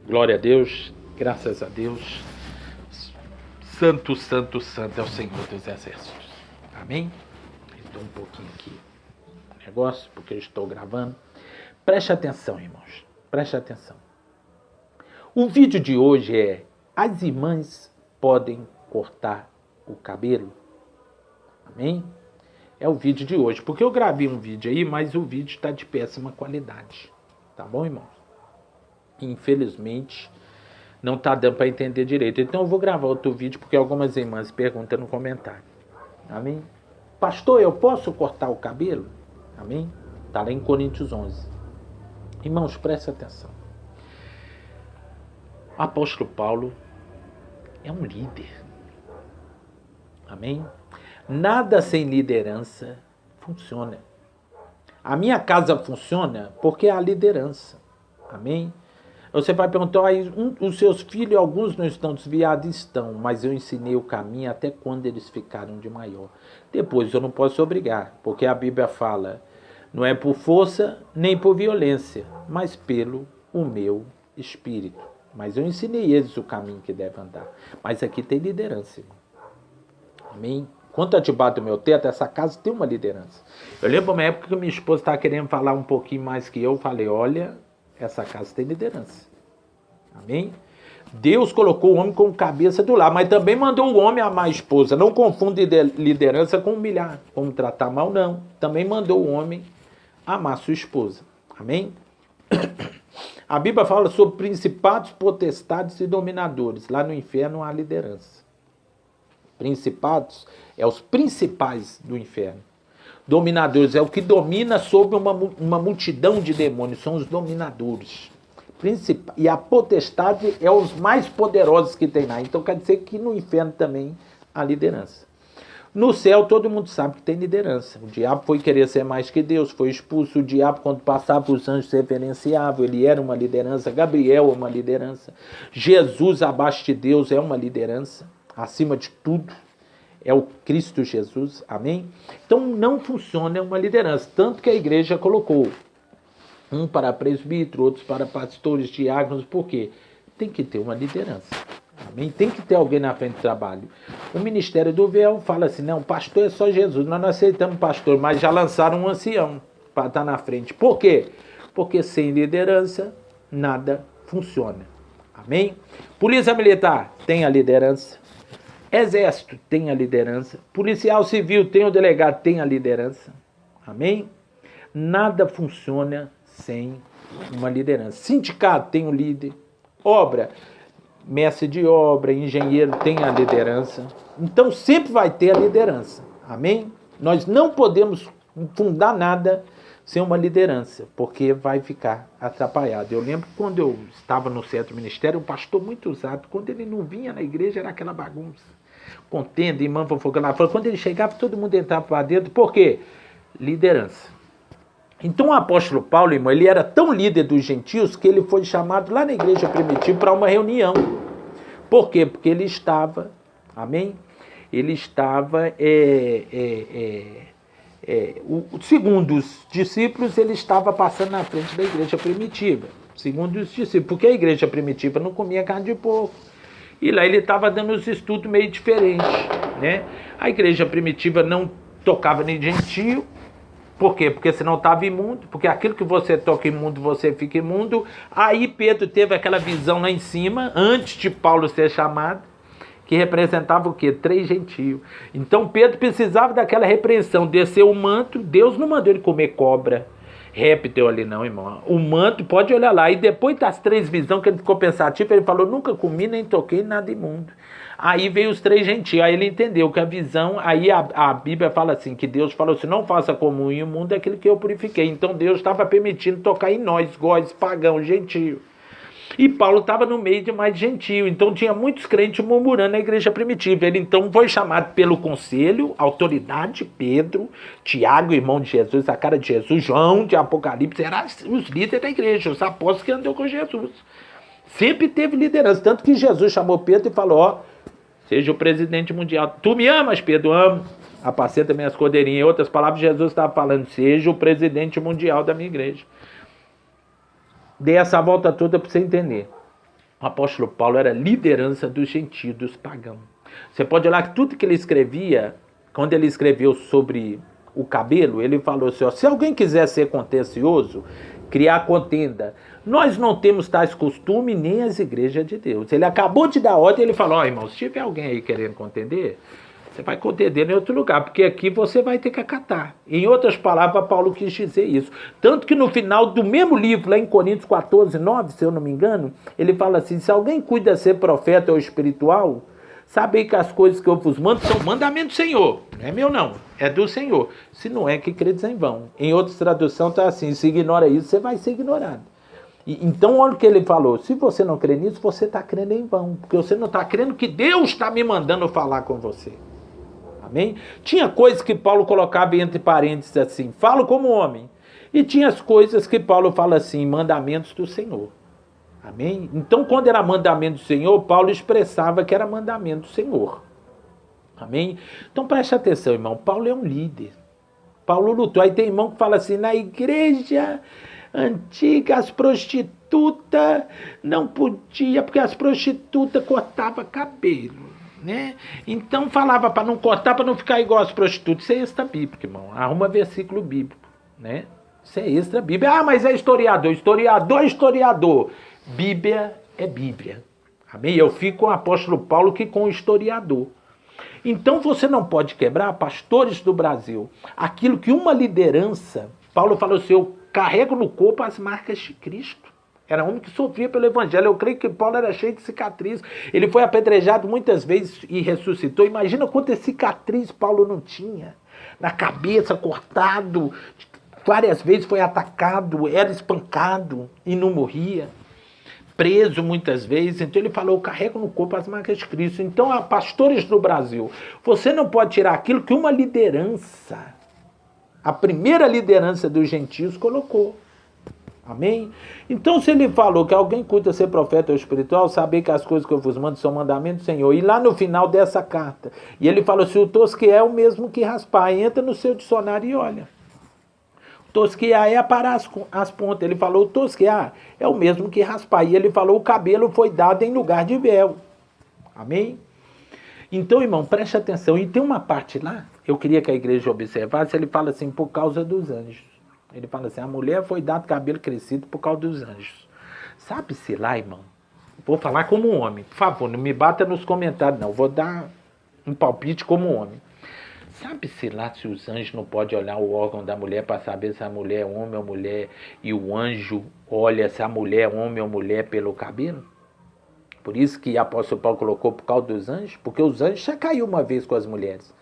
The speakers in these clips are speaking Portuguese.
Glória a Deus, graças a Deus. Santo, santo, santo é o Senhor dos Exércitos. Amém? Estou um pouquinho aqui no negócio, porque eu estou gravando. Preste atenção, irmãos. Preste atenção. O vídeo de hoje é: as irmãs podem cortar o cabelo? Amém? É o vídeo de hoje, porque eu gravei um vídeo aí, mas o vídeo está de péssima qualidade. Tá bom, irmãos? Infelizmente, não está dando para entender direito. Então eu vou gravar outro vídeo, porque algumas irmãs perguntam no comentário. Amém? Pastor, eu posso cortar o cabelo? Amém? Está lá em Coríntios 11. Irmãos, preste atenção. O apóstolo Paulo é um líder. Amém? Nada sem liderança funciona. A minha casa funciona porque há liderança. Amém? Você vai perguntar, os seus filhos, alguns não estão desviados? Estão, mas eu ensinei o caminho até quando eles ficaram de maior. Depois eu não posso obrigar, porque a Bíblia fala, não é por força nem por violência, mas pelo o meu espírito. Mas eu ensinei eles o caminho que devem andar. Mas aqui tem liderança, irmão. Amém? Quanto a debaixo do meu teto, essa casa tem uma liderança. Eu lembro uma época que minha esposa estava querendo falar um pouquinho mais que eu falei, olha, essa casa tem liderança. Amém? Deus colocou o homem como cabeça do lar, mas também mandou o homem amar a esposa. Não confunde liderança com humilhar, como tratar mal, não. Também mandou o homem amar sua esposa. Amém? A Bíblia fala sobre principados, potestades e dominadores. Lá no inferno há liderança. Principados é os principais do inferno. Dominadores é o que domina sobre uma multidão de demônios. São os dominadores. E a potestade é os mais poderosos que tem lá. Então quer dizer que no inferno também há liderança. No céu todo mundo sabe que tem liderança. O diabo foi querer ser mais que Deus, foi expulso. O diabo, quando passava, os anjos reverenciavam. Ele era uma liderança. Gabriel é uma liderança. Jesus abaixo de Deus é uma liderança. Acima de tudo é o Cristo Jesus. Amém? Então não funciona uma liderança. Tanto que a igreja colocou um para presbítero, outros para pastores, diáconos. Por quê? Tem que ter uma liderança. Amém? Tem que ter alguém na frente do trabalho. O Ministério do Véu fala assim, não, pastor é só Jesus. Nós não aceitamos pastor, mas já lançaram um ancião para estar na frente. Por quê? Porque sem liderança, nada funciona. Amém? Polícia Militar tem a liderança. Exército tem a liderança. Policial Civil tem o delegado, tem a liderança. Amém? Nada funciona sem uma liderança. Sindicato tem o líder. Obra, mestre de obra, engenheiro tem a liderança. Então sempre vai ter a liderança. Amém? Nós não podemos fundar nada sem uma liderança, porque vai ficar atrapalhado. Eu lembro quando eu estava no centro ministério, um pastor muito usado, quando ele não vinha na igreja era aquela bagunça. Contenda, irmã fofocando. Quando ele chegava, todo mundo entrava para dentro. Por quê? Liderança. Então o apóstolo Paulo, irmão, ele era tão líder dos gentios que ele foi chamado lá na igreja primitiva para uma reunião. Por quê? Porque ele estava, amém? Ele estava, segundo os discípulos, ele estava passando na frente da igreja primitiva. Segundo os discípulos, porque a igreja primitiva não comia carne de porco. E lá ele estava dando os estudos meio diferentes, né? A igreja primitiva não tocava nem gentio. Por quê? Porque senão estava imundo. Porque aquilo que você toca imundo, você fica imundo. Aí Pedro teve aquela visão lá em cima, antes de Paulo ser chamado, que representava o quê? 3 gentios. Então Pedro precisava daquela repreensão, descer o manto. Deus não mandou ele comer cobra, réptil ali não, irmão. O manto, pode olhar lá. E depois das 3 visões que ele ficou pensativo, ele falou, nunca comi nem toquei nada imundo. Aí veio os 3 gentios, aí ele entendeu que a visão, aí a Bíblia fala assim, que Deus falou assim, não faça comum e imundo aquilo que eu purifiquei. Então Deus estava permitindo tocar em nós, góis, pagãos, gentios. E Paulo estava no meio de mais gentio, então tinha muitos crentes murmurando na igreja primitiva. Ele então foi chamado pelo conselho, autoridade, Pedro, Tiago, irmão de Jesus, a cara de Jesus, João de Apocalipse, eram os líderes da igreja, os apóstolos que andou com Jesus. Sempre teve liderança, tanto que Jesus chamou Pedro e falou, ó, seja o presidente mundial. Tu me amas, Pedro? Amo. Apacenta minhas cordeirinhas. Em outras palavras, Jesus estava falando, seja o presidente mundial da minha igreja. Dei essa volta toda para você entender. O apóstolo Paulo era liderança dos gentios, dos pagãos. Você pode olhar que tudo que ele escrevia, quando ele escreveu sobre o cabelo, ele falou assim, ó, se alguém quiser ser contencioso, criar contenda, nós não temos tais costumes nem as igrejas de Deus. Ele acabou de dar ordem, ele falou, ó, irmão, se tiver alguém aí querendo contender, você vai contender em outro lugar, porque aqui você vai ter que acatar. Em outras palavras, Paulo quis dizer isso. Tanto que no final do mesmo livro, lá em Coríntios 14, 9, se eu não me engano, ele fala assim, se alguém cuida ser profeta ou espiritual, sabei que as coisas que eu vos mando são mandamentos do Senhor. Não é meu não, é do Senhor. Se não é, que credes em vão. Em outras traduções está assim, se ignora isso, você vai ser ignorado. Então olha o que ele falou, se você não crê nisso, você está crendo em vão, porque você não está crendo que Deus está me mandando falar com você. Amém? Tinha coisas que Paulo colocava entre parênteses assim, falo como homem. E tinha as coisas que Paulo fala assim, mandamentos do Senhor. Amém? Então, quando era mandamento do Senhor, Paulo expressava que era mandamento do Senhor. Amém? Então, preste atenção, irmão. Paulo é um líder. Paulo lutou. Aí tem irmão que fala assim, na igreja antiga, as prostitutas não podiam, porque as prostitutas cortavam cabelo. Né? Então falava para não cortar, para não ficar igual as prostitutas. Isso é extra bíblico, irmão. Arruma versículo bíblico, né? Isso é extra bíblico. Ah, mas é historiador. Historiador é historiador. Bíblia é Bíblia. Amém? Eu fico com o apóstolo Paulo que com o historiador. Então você não pode quebrar, pastores do Brasil, aquilo que uma liderança, Paulo falou assim, eu carrego no corpo as marcas de Cristo. Era um homem que sofria pelo evangelho. Eu creio que Paulo era cheio de cicatriz. Ele foi apedrejado muitas vezes e ressuscitou. Imagina quantas cicatriz Paulo não tinha. Na cabeça, cortado. Várias vezes foi atacado, era espancado e não morria. Preso muitas vezes. Então ele falou, eu carrego no corpo as marcas de Cristo. Então, pastores do Brasil, você não pode tirar aquilo que uma liderança, a primeira liderança dos gentios colocou. Amém? Então, se ele falou que alguém cuida ser profeta ou espiritual, saber que as coisas que eu vos mando são mandamentos do Senhor. E lá no final dessa carta, e ele falou assim, o tosquear é o mesmo que raspar. Entra no seu dicionário e olha. O tosquear é aparar as pontas. Ele falou, o tosquear é o mesmo que raspar. E ele falou, o cabelo foi dado em lugar de véu. Amém? Então, irmão, preste atenção. E tem uma parte lá, eu queria que a igreja observasse, ele fala assim, por causa dos anjos. Ele fala assim, a mulher foi dado cabelo crescido por causa dos anjos. Sabe-se lá, irmão? Vou falar como um homem. Por favor, não me bata nos comentários, não. Vou dar um palpite como um homem. Sabe-se lá se os anjos não podem olhar o órgão da mulher para saber se a mulher é homem ou mulher, e o anjo olha se a mulher é homem ou mulher pelo cabelo? Por isso que o apóstolo Paulo colocou por causa dos anjos, porque os anjos já caiu uma vez com as mulheres.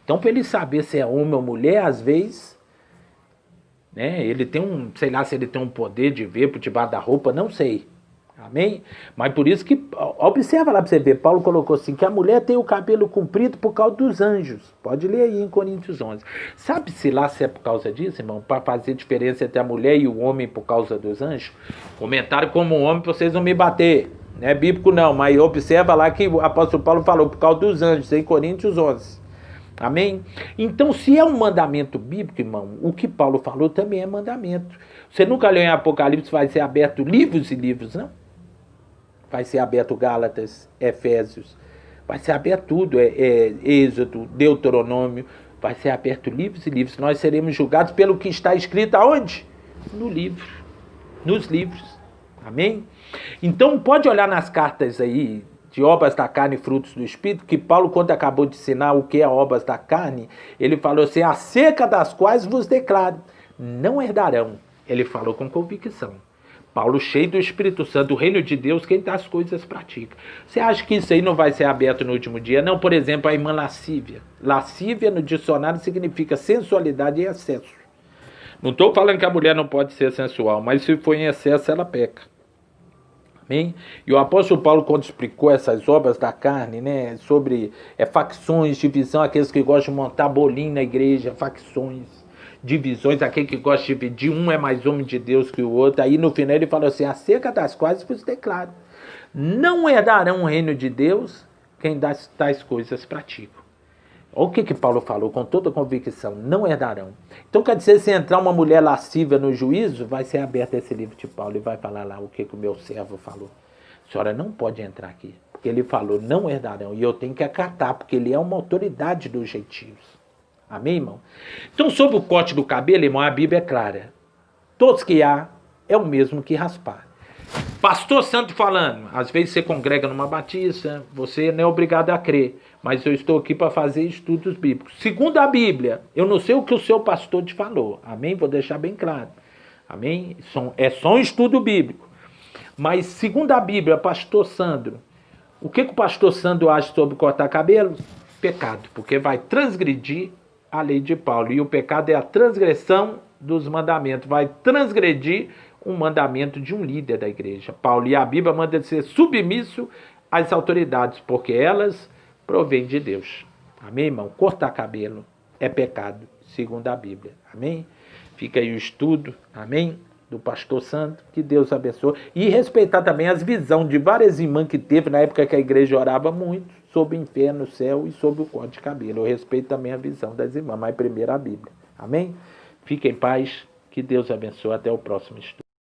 Então, para ele saber se é homem ou mulher, às vezes... né? Ele tem sei lá se ele tem um poder de ver por debaixo da roupa, não sei. Amém? Mas por isso que, observa lá para você ver, Paulo colocou assim, que a mulher tem o cabelo comprido por causa dos anjos. Pode ler aí em Coríntios 11. Sabe-se lá se é por causa disso, irmão? Para fazer diferença entre a mulher e o homem por causa dos anjos? Comentário como um homem para vocês não me bater. Não é bíblico não, mas observa lá que o apóstolo Paulo falou por causa dos anjos, em Coríntios 11. Amém? Então, se é um mandamento bíblico, irmão, o que Paulo falou também é mandamento. Você nunca leu em Apocalipse, vai ser aberto livros e livros, não? Vai ser aberto Gálatas, Efésios, vai ser aberto tudo, Êxodo, Deuteronômio, vai ser aberto livros e livros. Nós seremos julgados pelo que está escrito aonde? No livro, nos livros. Amém? Então, pode olhar nas cartas aí, de obras da carne e frutos do Espírito, que Paulo, quando acabou de ensinar o que é obras da carne, ele falou assim, acerca das quais vos declaro, não herdarão. Ele falou com convicção. Paulo, cheio do Espírito Santo, do reino de Deus, quem das coisas pratica. Você acha que isso aí não vai ser aberto no último dia? Não, por exemplo, a irmã lascívia. Lascívia no dicionário significa sensualidade e excesso. Não estou falando que a mulher não pode ser sensual, mas se for em excesso, ela peca. Amém? E o apóstolo Paulo, quando explicou essas obras da carne, né, sobre facções, divisão, aqueles que gostam de montar bolinho na igreja, facções, divisões, aquele que gosta de dividir, um é mais homem de Deus que o outro. Aí no final ele falou assim, acerca das quais vos declaro, não herdarão o reino de Deus quem das tais coisas praticam. Olha o que Paulo falou com toda convicção, não herdarão. Então quer dizer, se entrar uma mulher lascívia no juízo, vai ser aberto esse livro de Paulo e vai falar lá o que o meu servo falou. A senhora não pode entrar aqui. Porque ele falou, não herdarão. E eu tenho que acatar, porque ele é uma autoridade dos gentios. Amém, irmão? Então, sobre o corte do cabelo, irmão, a Bíblia é clara. Tosquear é o mesmo que raspar. Pastor Santo falando, às vezes você congrega numa batista, você não é obrigado a crer, mas eu estou aqui para fazer estudos bíblicos. Segundo a Bíblia, eu não sei o que o seu pastor te falou, amém? Vou deixar bem claro, amém? É só um estudo bíblico. Mas segundo a Bíblia, pastor Sandro, o que o pastor Sandro acha sobre cortar cabelo? Pecado, porque vai transgredir a lei de Paulo. E o pecado é a transgressão dos mandamentos, vai transgredir um mandamento de um líder da igreja. Paulo, e a Bíblia manda ser submisso às autoridades, porque elas provêm de Deus. Amém, irmão? Cortar cabelo é pecado, segundo a Bíblia. Amém? Fica aí o estudo, amém? Do pastor Santo, que Deus abençoe. E respeitar também as visões de várias irmãs que teve na época que a igreja orava muito sobre o inferno, o céu e sobre o corte de cabelo. Eu respeito também a visão das irmãs, mas primeiro a Bíblia. Amém? Fique em paz, que Deus abençoe. Até o próximo estudo.